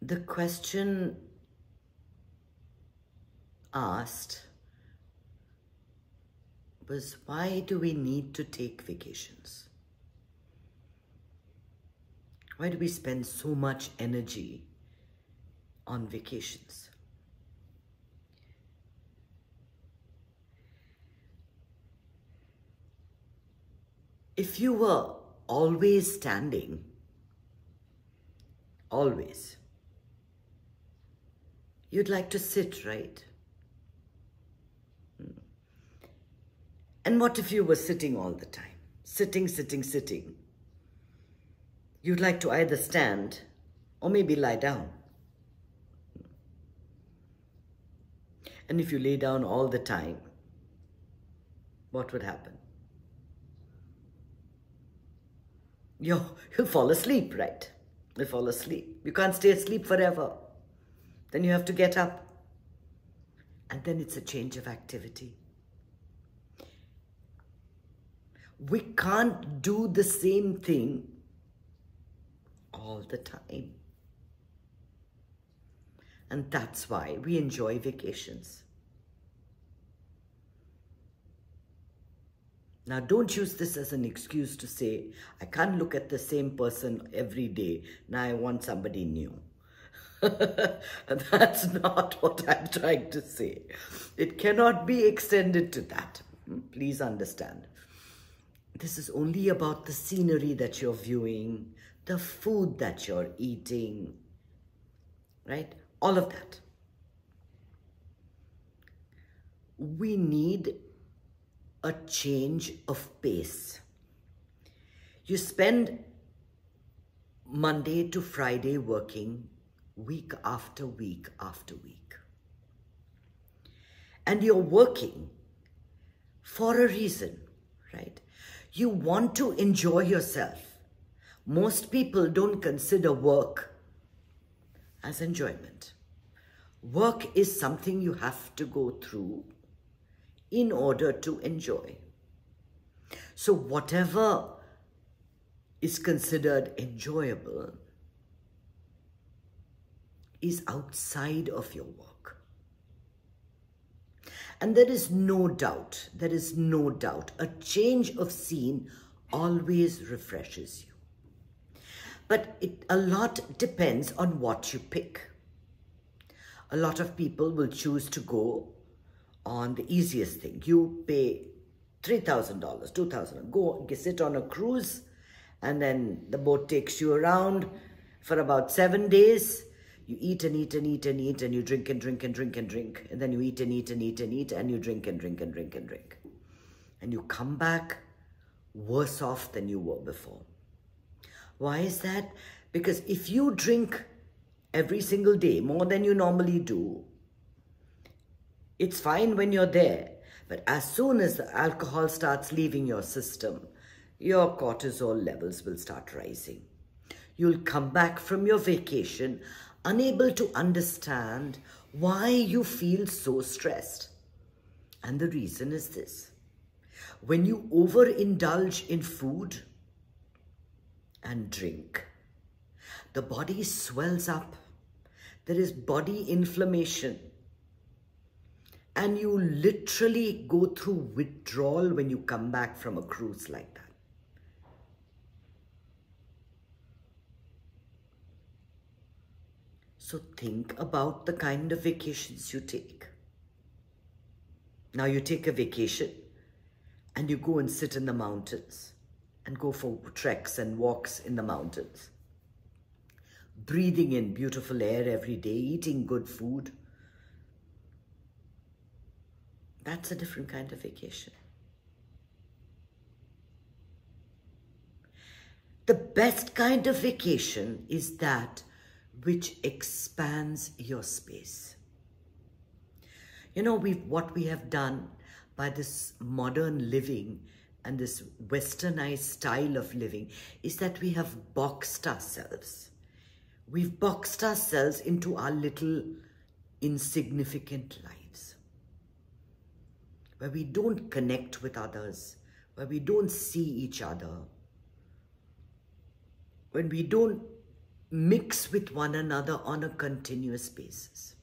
the question asked was, why do we need to take vacations? Why do we spend so much energy on vacations? If you were always standing, always, you'd like to sit, right? And what if you were sitting all the time? Sitting, sitting, sitting. You'd like to either stand or maybe lie down. And if you lay down all the time, what would happen? You'll fall asleep, right? You'll fall asleep. You can't stay asleep forever. Then you have to get up. And then it's a change of activity. We can't do the same thing all the time. And that's why we enjoy vacations. Now, don't use this as an excuse to say, I can't look at the same person every day. Now I want somebody new. That's not what I'm trying to say. It cannot be extended to that. Please understand. This is only about the scenery that you're viewing, the food that you're eating, right? All of that. We need a change of pace. You spend Monday to Friday working week after week after week. And you're working for a reason, right? You want to enjoy yourself. Most people don't consider work as enjoyment. Work is something you have to go through in order to enjoy. So whatever is considered enjoyable is outside of your work. And there is no doubt, a change of scene always refreshes you. But a lot depends on what you pick. A lot of people will choose to go on the easiest thing. You pay $3,000, $2,000, go sit on a cruise, and then the boat takes you around for about 7 days. You eat and eat and eat and eat, and you drink and drink and drink and drink. And then you eat and eat and eat and eat, and you drink and drink and drink and drink. And you come back worse off than you were before. Why is that? Because if you drink every single day, more than you normally do, it's fine when you're there. But as soon as the alcohol starts leaving your system, your cortisol levels will start rising. You'll come back from your vacation unable to understand why you feel so stressed. And the reason is this. When you overindulge in food and drink, the body swells up. There is body inflammation. And you literally go through withdrawal when you come back from a cruise like that. So think about the kind of vacations you take. Now you take a vacation and you go and sit in the mountains and go for treks and walks in the mountains. Breathing in beautiful air every day, eating good food. That's a different kind of vacation. The best kind of vacation is that which expands your space. You know, what we have done by this modern living and this westernized style of living is that we have boxed ourselves. We've boxed ourselves into our little insignificant lives, where we don't connect with others, where we don't see each other, when we don't mix with one another on a continuous basis.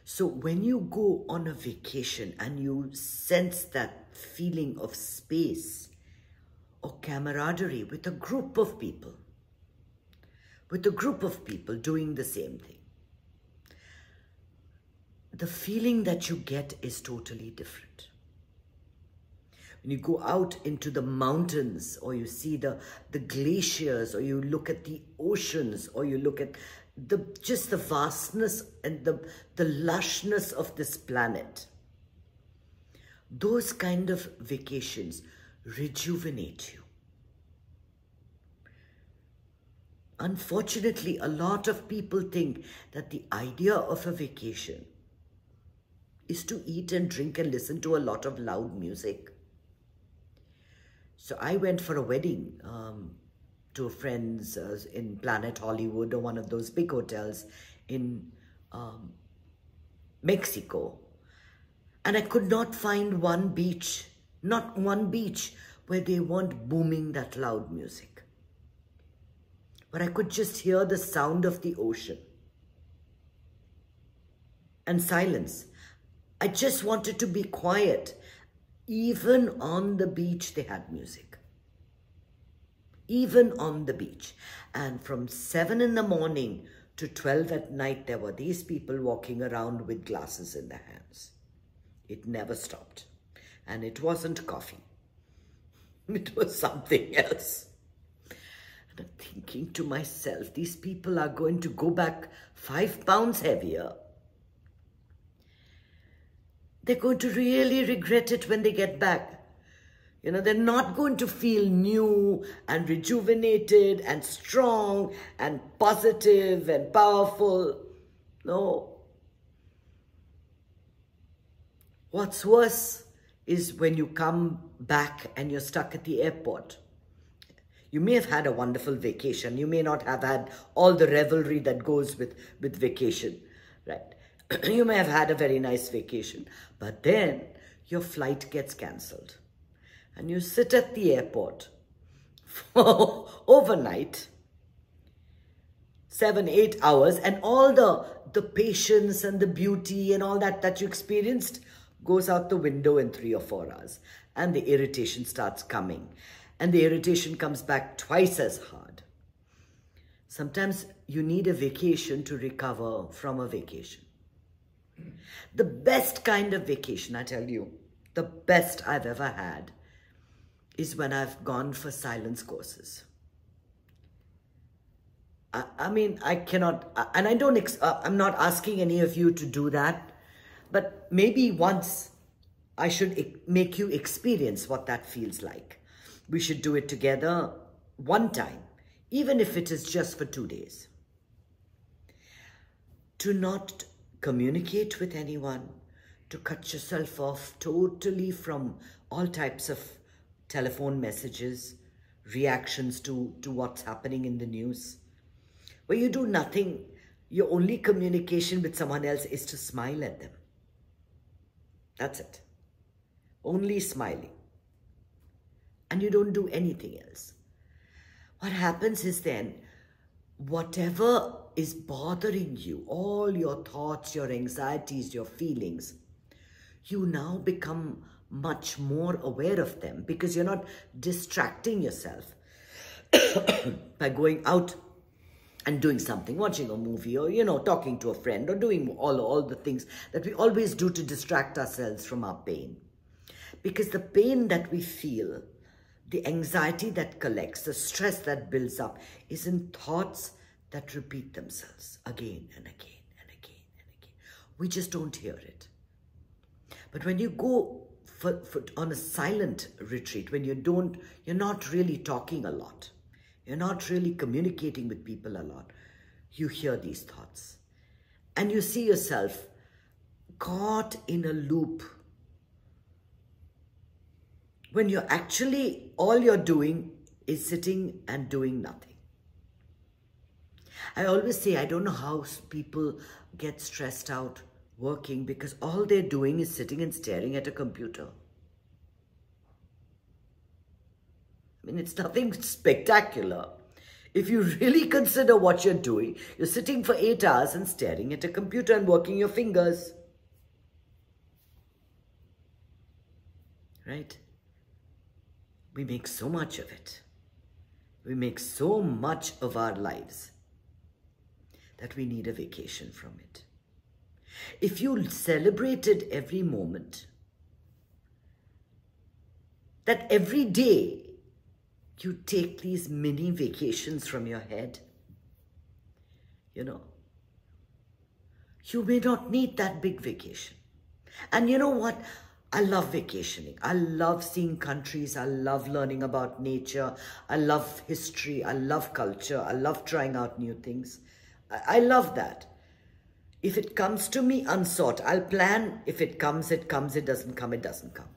So when you go on a vacation and you sense that feeling of space or camaraderie with a group of people, doing the same thing, the feeling that you get is totally different. When you go out into the mountains, or you see the glaciers, or you look at the oceans, or you look at just the vastness and the lushness of this planet, those kind of vacations rejuvenate you. Unfortunately, a lot of people think that the idea of a vacation is to eat and drink and listen to a lot of loud music. So I went for a wedding to a friend's in Planet Hollywood, or one of those big hotels in Mexico. And I could not find one beach, not one beach, where they weren't booming that loud music. But I could just hear the sound of the ocean and silence. I just wanted to be quiet. Even on the beach, they had music. Even on the beach. And from 7 in the morning to 12 at night, there were these people walking around with glasses in their hands. It never stopped. And it wasn't coffee. It was something else. And I'm thinking to myself, these people are going to go back 5 pounds heavier. They're going to really regret it when they get back. You know, they're not going to feel new and rejuvenated and strong and positive and powerful. No. What's worse is when you come back and you're stuck at the airport. You may have had a wonderful vacation. You may not have had all the revelry that goes with vacation, right? You may have had a very nice vacation, but then your flight gets cancelled and you sit at the airport for overnight, 7-8 hours, and all the patience and the beauty and all that you experienced goes out the window in 3 or 4 hours, and the irritation starts coming, and the irritation comes back twice as hard. Sometimes you need a vacation to recover from a vacation. The best kind of vacation, I tell you, the best I've ever had is when I've gone for silence courses. I mean, I cannot, and I don't, I'm not asking any of you to do that, but maybe once I should make you experience what that feels like. We should do it together one time, even if it is just for 2 days. To not communicate with anyone, to cut yourself off totally from all types of telephone messages, reactions to what's happening in the news, where you do nothing. Your only communication with someone else is to smile at them. That's it. Only smiling. And you don't do anything else. What happens is then, whatever is bothering you, all your thoughts, your anxieties, your feelings, you now become much more aware of them because you're not distracting yourself by going out and doing something, watching a movie, or, you know, talking to a friend, or doing all the things that we always do to distract ourselves from our pain. Because the pain that we feel, the anxiety that collects, the stress that builds up, is in thoughts that repeat themselves again and again and again and again. We just don't hear it. But when you go on a silent retreat, when you're not really talking a lot, you're not really communicating with people a lot, you hear these thoughts. And you see yourself caught in a loop when you're actually, all you're doing is sitting and doing nothing. I always say, I don't know how people get stressed out working, because all they're doing is sitting and staring at a computer. I mean, it's nothing spectacular. If you really consider what you're doing, you're sitting for 8 hours and staring at a computer and working your fingers. Right? We make so much of it. We make so much of our lives that we need a vacation from it. If you celebrated every moment, that every day you take these mini vacations from your head, you know, you may not need that big vacation. And you know what? I love vacationing. I love seeing countries. I love learning about nature. I love history. I love culture. I love trying out new things. I love that. If it comes to me unsought, I'll plan. If it comes, it comes. It doesn't come, it doesn't come.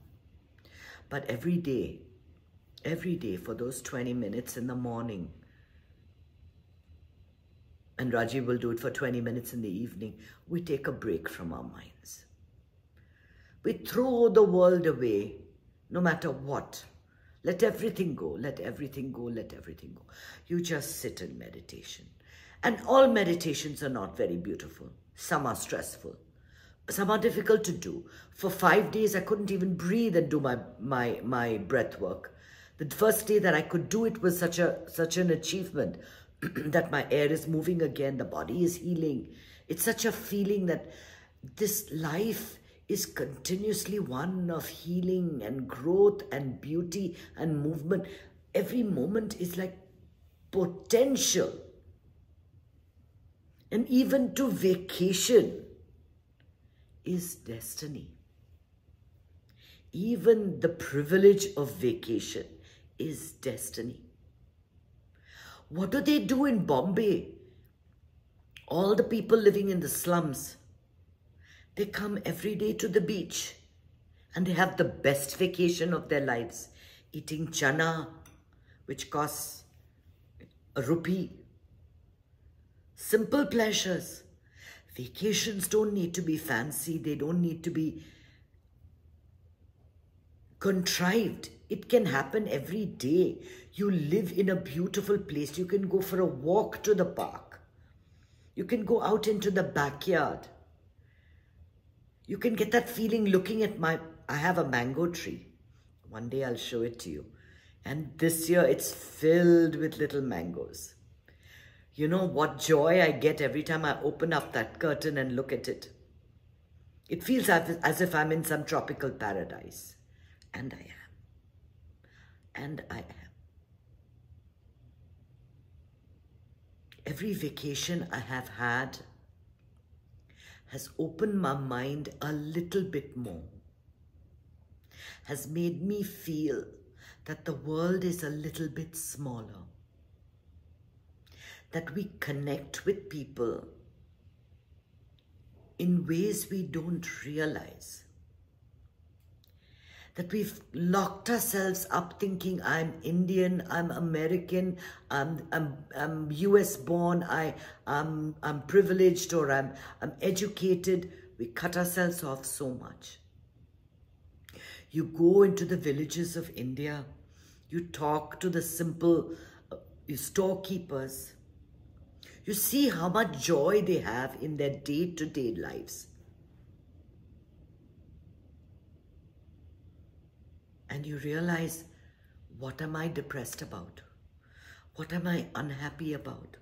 But every day for those 20 minutes in the morning, and Rajiv will do it for 20 minutes in the evening, we take a break from our minds. We throw the world away, no matter what. Let everything go, let everything go, let everything go. You just sit in meditation. And all meditations are not very beautiful. Some are stressful. Some are difficult to do. For 5 days, I couldn't even breathe and do my breath work. The first day that I could do it was such an achievement that my air is moving again, the body is healing. It's such a feeling that this life is continuously one of healing and growth and beauty and movement. Every moment is like potential. And even to vacation is destiny. Even the privilege of vacation is destiny. What do they do in Bombay? All the people living in the slums, they come every day to the beach and they have the best vacation of their lives, eating chana, which costs a rupee. Simple pleasures. Vacations don't need to be fancy. They don't need to be contrived. It can happen every day. You live in a beautiful place. You can go for a walk to the park. You can go out into the backyard. You can get that feeling looking at I have a mango tree. One day I'll show it to you. And this year it's filled with little mangoes. You know what joy I get every time I open up that curtain and look at it. It feels as if I'm in some tropical paradise. And I am. And I am. Every vacation I have had has opened my mind a little bit more. Has made me feel that the world is a little bit smaller. That we connect with people in ways we don't realize. That we've locked ourselves up thinking I'm Indian, I'm American, I'm US born, I'm privileged, or I'm educated. We cut ourselves off so much. You go into the villages of India, you talk to the simple storekeepers. You see how much joy they have in their day-to-day lives. And you realize, what am I depressed about? What am I unhappy about?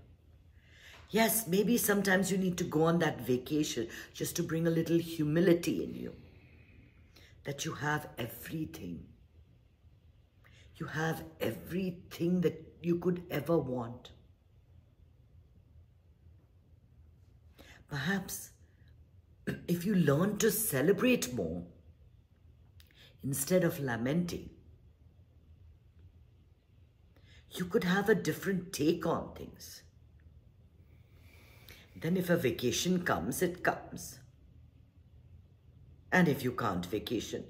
Yes, maybe sometimes you need to go on that vacation just to bring a little humility in you. That you have everything. You have everything that you could ever want. Perhaps if you learn to celebrate more, instead of lamenting, you could have a different take on things. Then if a vacation comes, it comes. And if you can't vacation,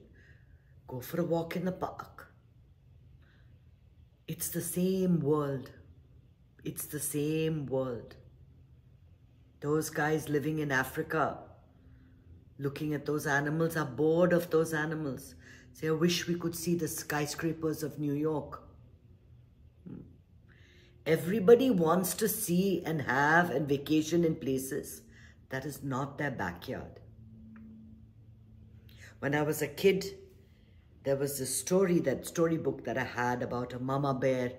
go for a walk in the park. It's the same world. It's the same world. Those guys living in Africa, looking at those animals, are bored of those animals. Say, I wish we could see the skyscrapers of New York. Everybody wants to see and have and vacation in places that is not their backyard. When I was a kid, there was this story, that storybook that I had about a mama bear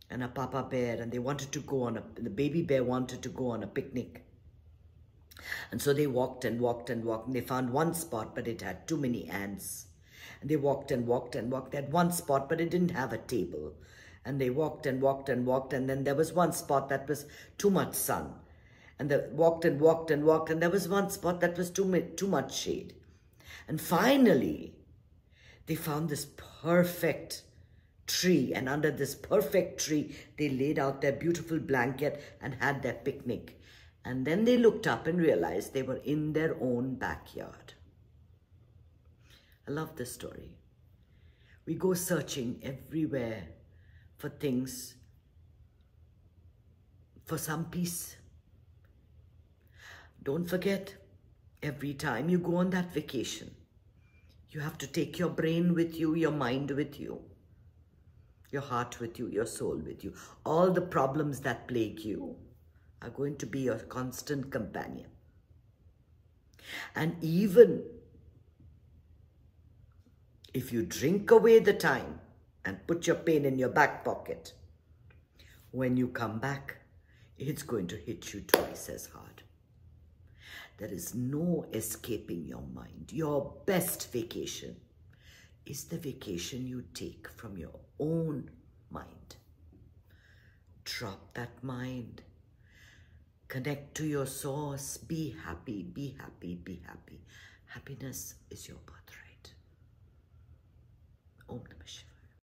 and a papa bear, and they wanted to go on the baby bear wanted to go on a picnic. And so they walked and walked and walked, and they found one spot, but it had too many ants. And they walked and walked and walked. They had one spot, but it didn't have a table. And they walked and walked and walked, and then there was one spot that was too much sun. And they walked and walked and walked, and there was one spot that was too much shade. And finally, they found this perfect tree, and under this perfect tree, they laid out their beautiful blanket and had their picnic. And then they looked up and realized they were in their own backyard. I love this story. We go searching everywhere for things, for some peace. Don't forget, every time you go on that vacation, you have to take your brain with you, your mind with you, your heart with you, your soul with you. All the problems that plague you are going to be your constant companion. And even if you drink away the time and put your pain in your back pocket, when you come back, it's going to hit you twice as hard. There is no escaping your mind. Your best vacation is the vacation you take from your own mind. Drop that mind. Connect to your source. Be happy, be happy, be happy. Happiness is your birthright. Om Namah Shivaya.